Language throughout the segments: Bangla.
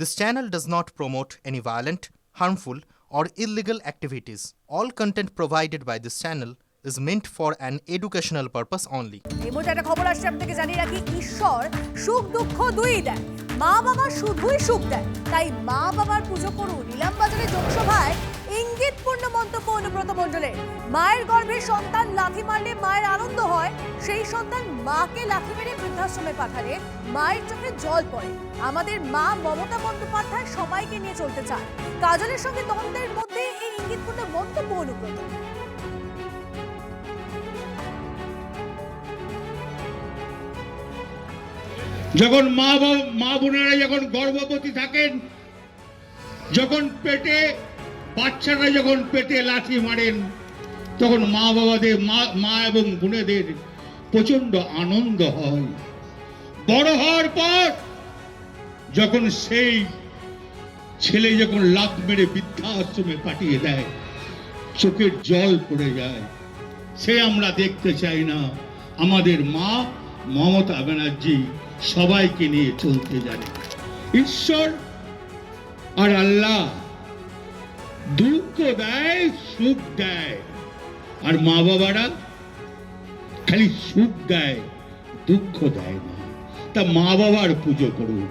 This channel does not promote any violent, harmful, or illegal activities. All content provided by this channel is meant for an educational purpose only. এই মুহূর্তে একটা খবর আসছে আপনাদেরকে জানিয়ে রাখি, ঈশ্বর সুখ দুঃখ দুই দেয়, মা বাবা শুধুই সুখ দেয়। তাই মা বাবার পুজো করুন। ইলামবাজারে যোগসভায় ইঙ্গিতপূর্ণ মন্তব্য অনুব্রত মণ্ডলের। মায়ের গর্ভে সন্তান লাথি মারলে মায়ের আনন্দ হয়, সেই সন্তান মাকে লাথি মেরে বৃদ্ধাশ্রমে পাঠালে মায়ের চোখে জল পড়ে। আমাদের মা মমতা বন্দ্যোপাধ্যায় সবাইকে নিয়ে চলতে চায়। কাজলের সঙ্গে দ্বন্দ্বের মধ্যে এই ইঙ্গিতপূর্ণ মন্তব্য অনুব্রত। যখন মা বোনেরা যখন গর্ভবতী থাকেন, যখন পেটে বাচ্চারা যখন পেটে লাথি মারেন, তখন মা বাবাদের মা এবং বোনেদের প্রচন্ড আনন্দ হয়। বড় হওয়ার পর যখন সেই ছেলে যখন লাথ মেরে বৃদ্ধাশ্রমে পাঠিয়ে দেয়, চোখের জল পড়ে যায়। সে আমরা দেখতে চাই না। আমাদের মা মমতা ব্যানার্জি সবাইকে নিয়ে চলতে জানে। ঈশ্বর আর আল্লাহ দুঃখ দেয়, সুখ দেয়, আর মা বাবারা খালি সুখ দেয়, দুঃখ দেয় না। তা মা বাবার পুজো করুন।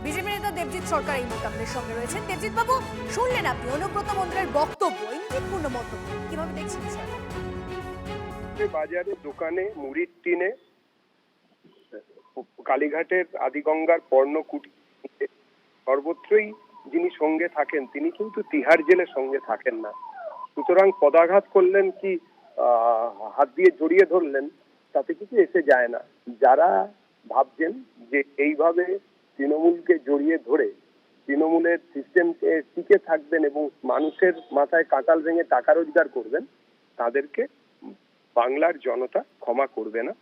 বিজেপি নেতা দেবজিৎ সরকার এই মুহূর্তে আমাদের সঙ্গে রয়েছেন। দেবজিৎ বাবু, শুনলেন আপনি অনুব্রত মণ্ডলের বক্তব্য, ইঙ্গিতপূর্ণ মন্তব্য, কিভাবে দেখছেন বিষয়টা? বাজারে, দোকানে, মুড়ির টিনে, কালীঘাটের আদিগঙ্গার পর্ণকুটি, সর্বত্রই যিনি সঙ্গে থাকেন তিনি কিন্তু তিহার জেলের সঙ্গে থাকেন না। সুতরাং পদাঘাত করলেন কি হাত দিয়ে জড়িয়ে ধরলেন, তাতে কিছু এসে যায় না। যারা ভাবছেন যে এইভাবে তৃণমূলকে জড়িয়ে ধরে তৃণমূলের সিস্টেমকে টিকে থাকবেন এবং মানুষের মাথায় কাঁঠাল ভেঙে টাকা রোজগার করবেন, তাদেরকে বাংলার জনতা ক্ষমা করবে না।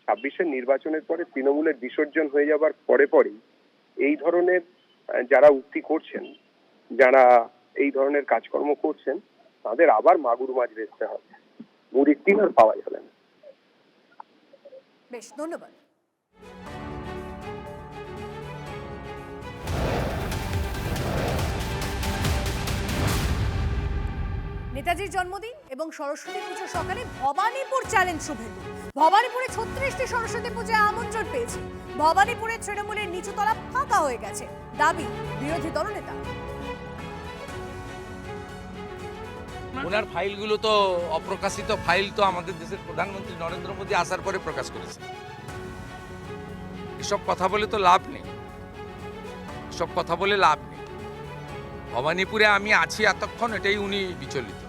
26-এর নির্বাচনের পরে তৃণমূলের বিসর্জন হয়ে যাবার পরেই এই ধরনের যারা উক্তি করছেন, যারা এই ধরনের কাজকর্ম করছেন, তাদের আবার মাগুর মাছ বেচতে হবে, মুড়ির টিন আর পাওয়া যাবে না। বেশ, ধন্যবাদ। নেতাজির জন্মদিন এবং সরস্বতী পুজো সকালে ভবানীপুর চ্যালেঞ্জ শুভেন্দু। ভবানীপুরে 36টি সরস্বতী পূজায় আমন্ত্রণ পেয়েছি। ভবানীপুরের তৃণমূলের নিচুতলা ফাঁকা হয়ে গেছে, দাবি বিরোধী দলনেতা। ওনার ফাইলগুলো তো অপ্রকাশিত ফাইল, তো আমাদের দেশের প্রধানমন্ত্রী নরেন্দ্র মোদী আসার পরে প্রকাশ করেছে। এসব কথা বলে তো লাভ নেই, এসব কথা বলে লাভ নেই। ভবানীপুরে আমি আছি এতক্ষণ, এটাই উনি বিচলিত।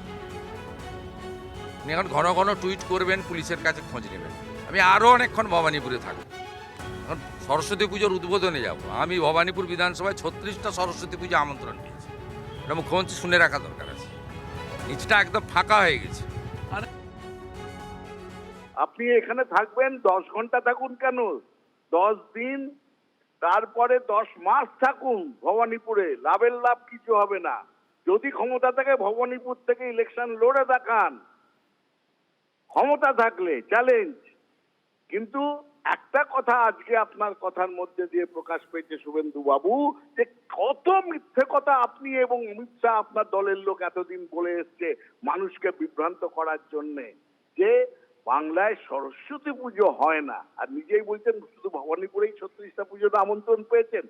উনি এখন ঘন ঘন টুইট করবেন, পুলিশের কাছে খোঁজ নেবেন। আমি আরও অনেকক্ষণ ভবানীপুরে থাকবো। এখন সরস্বতী পুজোর উদ্বোধনে যাব। আমি ভবানীপুর বিধানসভায় 36টা সরস্বতী পুজো আমন্ত্রণ পেয়েছি। এটা মুখ্যমন্ত্রী শুনে রাখা দরকার আছে। নিচটা একদম ফাঁকা হয়ে গেছে। আপনি এখানে থাকবেন 10 ঘন্টা থাকুন কেন, 10 দিন, তারপরে 10 মাস থাকুন ভবানীপুরে, লাভের লাভ কিছু হবে না। যদি ক্ষমতা থাকে ভবানীপুর থেকে ইলেকশন লড়ে দেখান, ক্ষমতা থাকলে চ্যালেঞ্জ। কিন্তু একটা কথা আজকে আপনার কথার মধ্যে দিয়ে প্রকাশ পেয়েছে শুভেন্দু বাবু, যে কত মিথ্যে কথা আপনি এবং অমিত শাহ আপনার দলের লোক এতদিন বলে এসছে মানুষকে বিভ্রান্ত করার জন্য, যে বাংলায় সরস্বতী পুজো হয় না, আর নিজেই বলছেন শুধু ভবানীপুরেই 36টা পুজোতে আমন্ত্রণ পেয়েছেন।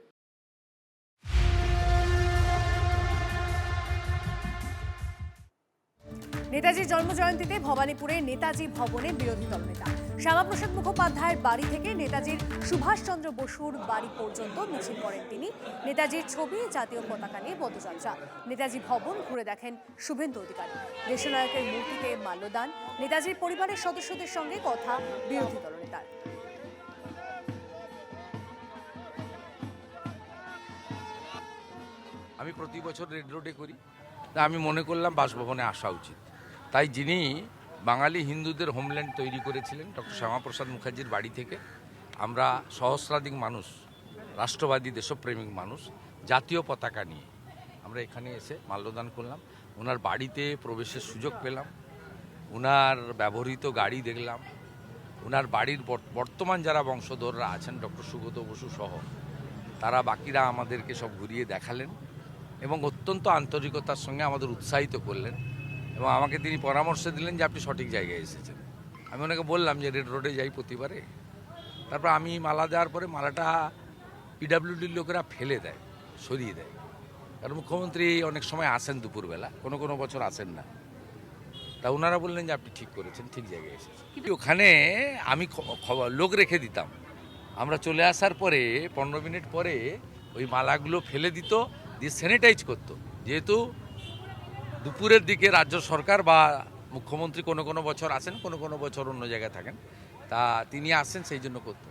নেতাজির জন্মজয়ন্তীতে ভবানীপুরে নেতাজি ভবনে বিরোধী দলনেতা শ্যামাপ্রসাদ মুখোপাধ্যায়ের বাড়ি থেকে নেতাজির সুভাষচন্দ্র বসুর বাড়ি পর্যন্ত মিছিল করেন তিনি। নেতাজির ছবি, জাতীয় পতাকা নিয়ে পদযাত্রা। নেতাজি ভবন ঘুরে দেখেন শুভেন্দু অধিকারী। দেশনায়কের মূর্তিতে মাল্যদান। নেতাজির পরিবারের সদস্যদের সঙ্গে কথা বিরোধী দলনেতার। আমি প্রতি বছর রেড রোডে করি, তা আমি মনে করলাম বাসভবনে আসা উচিত। তাই যিনি বাঙালি হিন্দুদের হোমল্যান্ড তৈরি করেছিলেন ডক্টর শ্যামাপ্রসাদ মুখার্জির বাড়ি থেকে আমরা সহস্রাধিক মানুষ, রাষ্ট্রবাদী দেশপ্রেমিক মানুষ, জাতীয় পতাকা নিয়ে আমরা এখানে এসে মাল্যদান করলাম। ওনার বাড়িতে প্রবেশের সুযোগ পেলাম, ওনার ব্যবহৃত গাড়ি দেখলাম, ওনার বাড়ির বর্তমান যারা বংশধররা আছেন ডক্টর সুব্রত বসু সহ তারা বাকিরা আমাদেরকে সব ঘুরিয়ে দেখালেন এবং অত্যন্ত আন্তরিকতার সঙ্গে আমাদের উৎসাহিত করলেন এবং আমাকে তিনি পরামর্শ দিলেন যে আপনি সঠিক জায়গায় এসেছেন। আমি ওনাকে বললাম যে রেড রোডে যাই প্রতিবারে, তারপর আমি মালা দেওয়ার পরে মালাটা পিডাব্লিউডির লোকেরা ফেলে দেয়, সরিয়ে দেয়, কারণ মুখ্যমন্ত্রী অনেক সময় আসেন দুপুরবেলা, কোনো বছর আসেন না। তা ওনারা বললেন যে আপনি ঠিক করেছেন, ঠিক জায়গায় এসেছেন। কিন্তু ওখানে আমি লোক রেখে দিতাম, আমরা চলে আসার পরে 15 মিনিট পরে ওই মালাগুলো ফেলে দিত, দিয়ে স্যানিটাইজ করতো। যেহেতু দুপুরের দিকে রাজ্য সরকার বা মুখ্যমন্ত্রী কোনো বছর আসেন, কোনো বছর অন্য জায়গায় থাকেন, তা তিনি আসেন সেই জন্য করতো।